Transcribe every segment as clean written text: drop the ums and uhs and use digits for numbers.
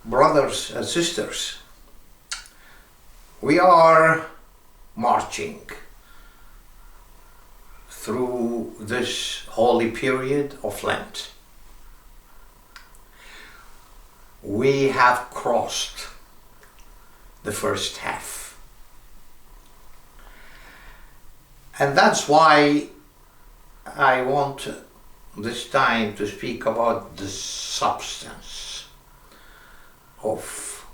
brothers and sisters, we are marching through this holy period of Lent. We have crossed the first half. And that's why I want this time to speak about the substance of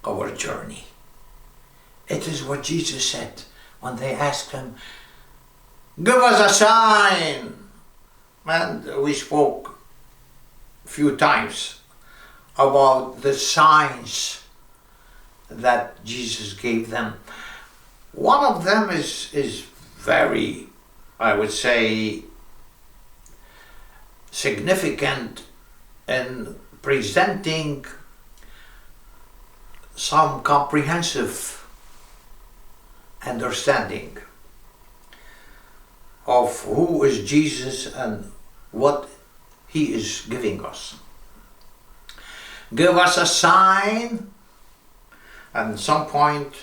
our journey. It is what Jesus said when they asked him, "Give us a sign." And we spoke a few times about the signs that Jesus gave them. One of them is very, I would say, significant in presenting some comprehensive understanding of who is Jesus and what he is giving us. Give us a sign. And at some point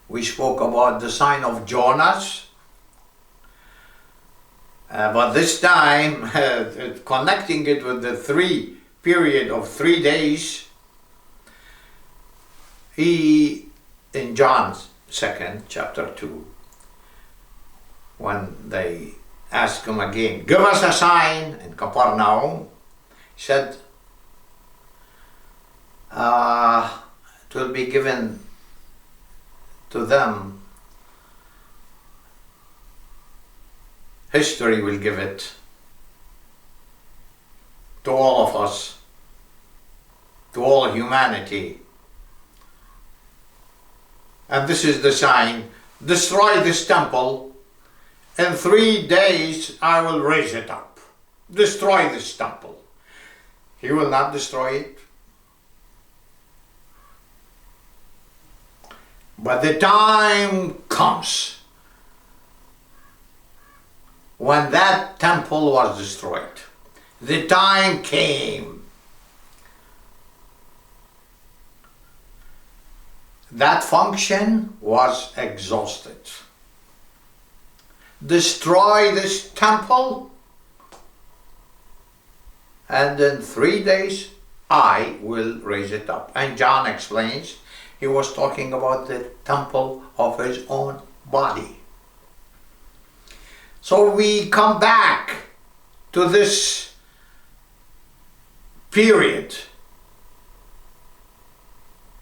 we spoke about the sign of Jonas. But this time, connecting it with the period of 3 days, he, in John's 2nd, chapter 2, when they asked him again, "Give us a sign," in Capernaum, he said, it will be given to them. History will give it to all of us, to all humanity. And this is the sign: destroy this temple, in 3 days I will raise it up. Destroy this temple. He will not destroy it. But the time comes when that temple was destroyed. The time came. That function was exhausted. Destroy this temple, and in 3 days I will raise it up. And John explains, he was talking about the temple of his own body. So we come back to this period,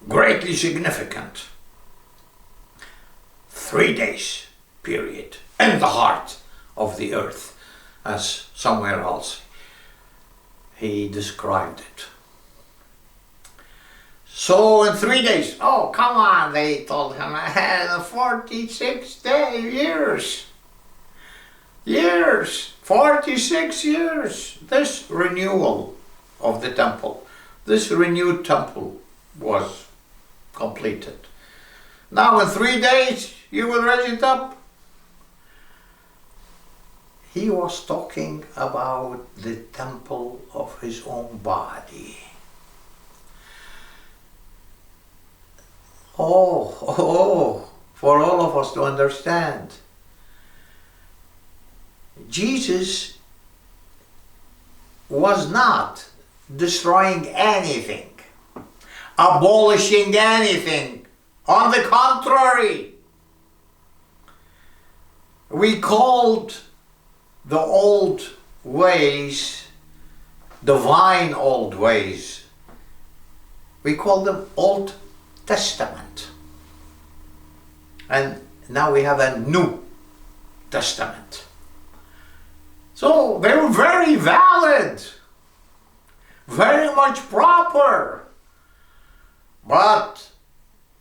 greatly significant. 3 days period in the heart of the earth, as somewhere else he described it. So in 3 days, oh come on, they told him, 46 years, 46 years, this renewal of the temple, this renewed temple was completed. Now in 3 days you will raise it up. He was talking about the temple of his own body. For all of us to understand. Jesus was not destroying anything, abolishing anything. On the contrary, we called the old ways, divine old ways, we call them Old Testament. And now we have a New Testament. So they were very valid, very much proper. But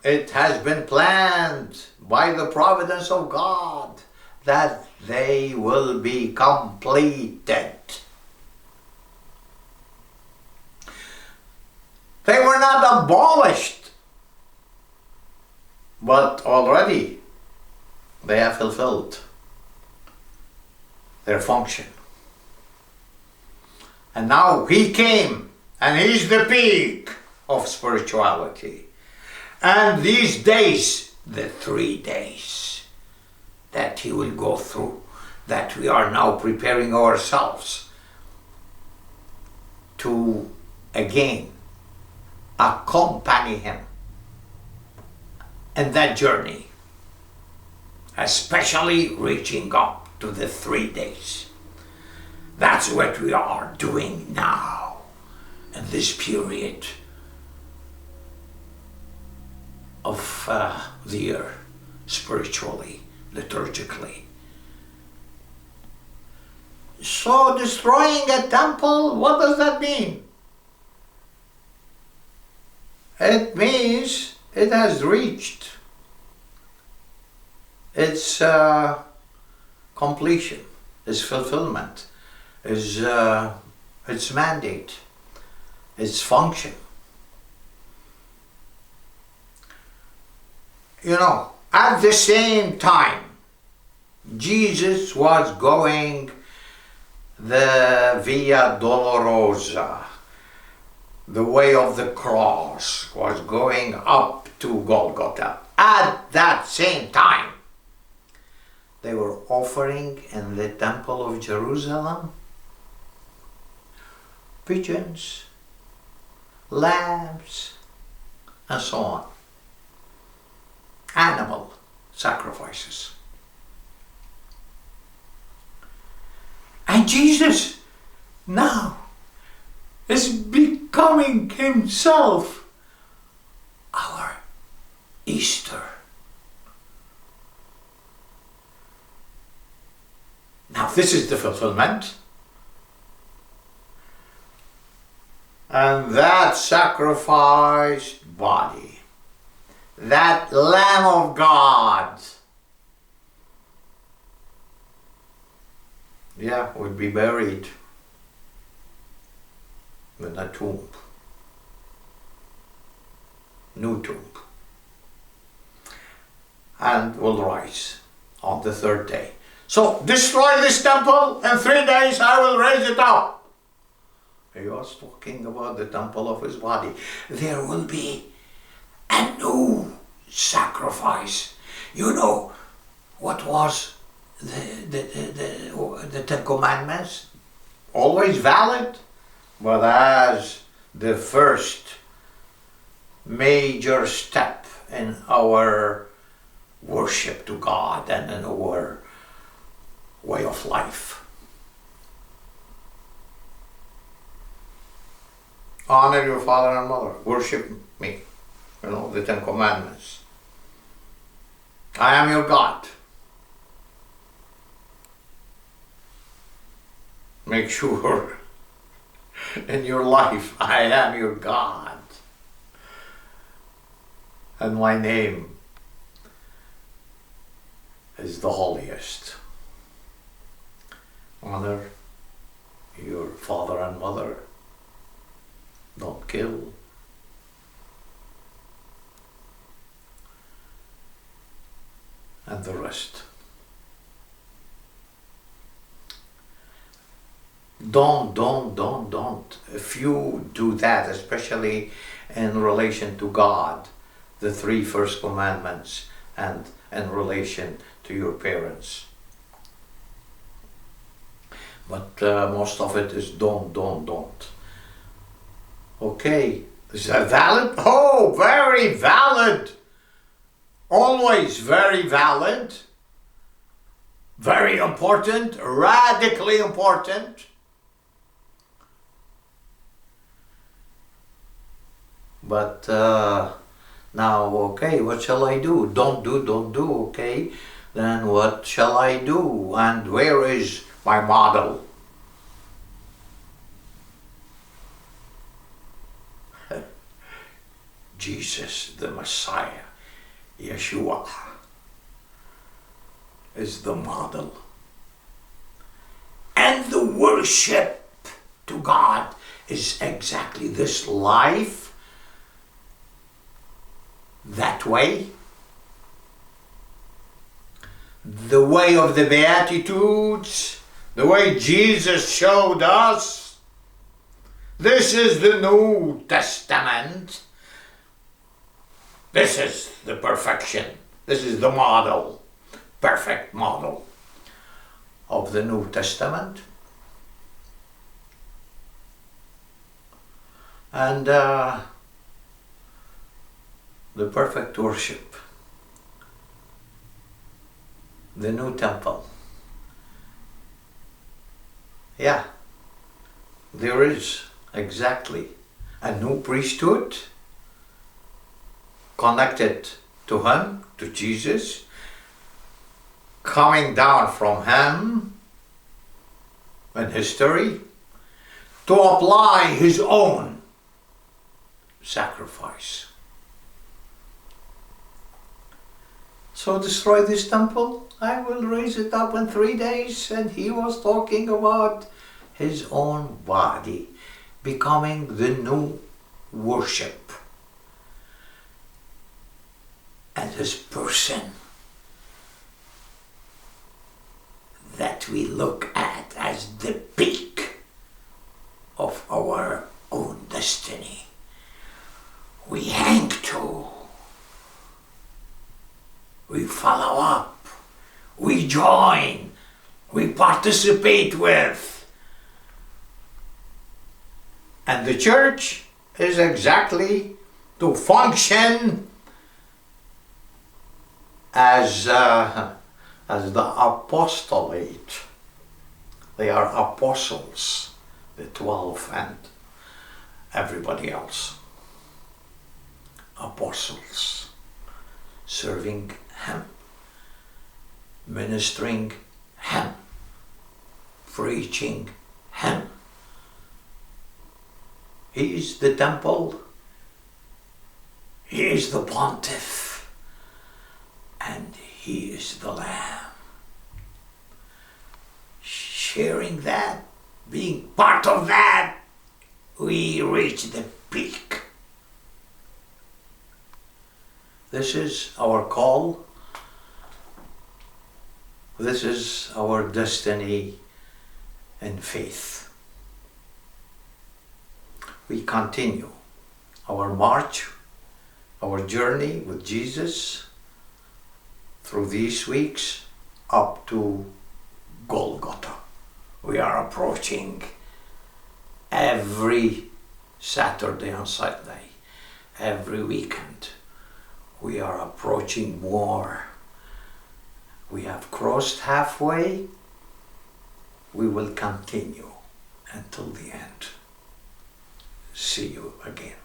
it has been planned by the providence of God that they will be completed. They were not abolished, but already they have fulfilled their function. And now he came, and he's the peak of spirituality. And these days, the 3 days that he will go through, that we are now preparing ourselves to again accompany him in that journey, especially reaching up to the 3 days. That's what we are doing now in this period of the year, spiritually, liturgically. So destroying a temple, what does that mean? It means it has reached its completion, its fulfillment, its mandate, its function. You know, at the same time, Jesus was going the Via Dolorosa, the way of the cross, was going up to Golgotha. At that same time, they were offering in the Temple of Jerusalem pigeons, lambs, and so on. Animal sacrifices. And Jesus now is becoming himself our Easter. Now this is the fulfillment. And that sacrificed body, that Lamb of God, would be buried in a tomb, new tomb, and will rise on the 3rd day. So destroy this temple, in 3 days I will raise it up. He was talking about the temple of his body. There will be a new sacrifice. You know what was the 10 Commandments? Always valid, but as the first major step in our worship to God and in our way of life. Honor your father and mother. Worship me. You know, the 10 Commandments. I am your God. Make sure in your life, I am your God. And my name is the holiest. Honor your father and mother. Don't kill. And the rest. Don't. If you do that, especially in relation to God, the 3 first commandments, and in relation to your parents. But most of it is don't. Okay, is that valid? Oh, very valid. Always very valid. Very important, radically important. But now, okay, what shall I do? Don't do, okay. Then what shall I do? And where is my model? Jesus, the Messiah, Yeshua, is the model. And the worship to God is exactly this life, that way. The way of the Beatitudes, the way Jesus showed us, This is the New Testament. This is the perfection. This is the model, perfect model of the New Testament. And the perfect worship, the new temple. Yeah, there is exactly a new priesthood connected to him, to Jesus, coming down from him in history to apply his own sacrifice. So destroy this temple, I will raise it up in 3 days. And he was talking about his own body becoming the new worship. And his person that we look at as the peak of our own destiny. We hang to, we follow up, we join, we participate with. And the church is exactly to function as the apostolate. They are apostles, the 12 and everybody else. Apostles, serving him, ministering him, preaching him. He is the temple, he is the pontiff, and he is the Lamb. Sharing that, being part of that, we reach the peak. This is our call. This is our destiny in faith. We continue our march, our journey with Jesus through these weeks up to Golgotha. We are approaching every Saturday and Sunday, every weekend. We are approaching more. We have crossed halfway. We will continue until the end. See you again.